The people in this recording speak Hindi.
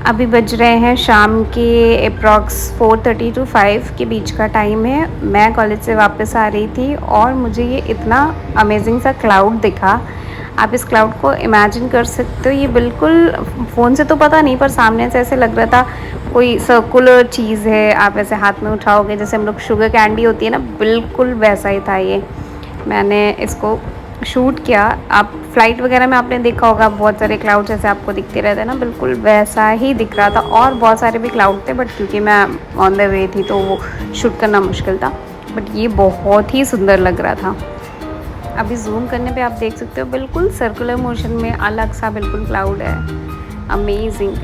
अभी बज रहे हैं शाम के अप्रॉक्स 4:30 टू 5 के बीच का टाइम है। मैं कॉलेज से वापस आ रही थी और मुझे ये इतना अमेजिंग सा क्लाउड दिखा। आप इस क्लाउड को इमेजिन कर सकते हो, ये बिल्कुल फ़ोन से तो पता नहीं पर सामने से ऐसे लग रहा था कोई सर्कुलर चीज़ है, आप ऐसे हाथ में उठाओगे जैसे हम लोग शुगर कैंडी होती है ना, बिल्कुल वैसा ही था ये। मैंने इसको शूट किया। आप फ्लाइट वगैरह में आपने देखा होगा बहुत सारे क्लाउड्स ऐसे आपको दिखते रहते हैं ना, बिल्कुल वैसा ही दिख रहा था। और बहुत सारे भी क्लाउड थे बट क्योंकि मैं ऑन द वे थी तो वो शूट करना मुश्किल था, बट ये बहुत ही सुंदर लग रहा था। अभी जूम करने पे आप देख सकते हो बिल्कुल सर्कुलर मोशन में अलग सा बिल्कुल क्लाउड है। अमेजिंग।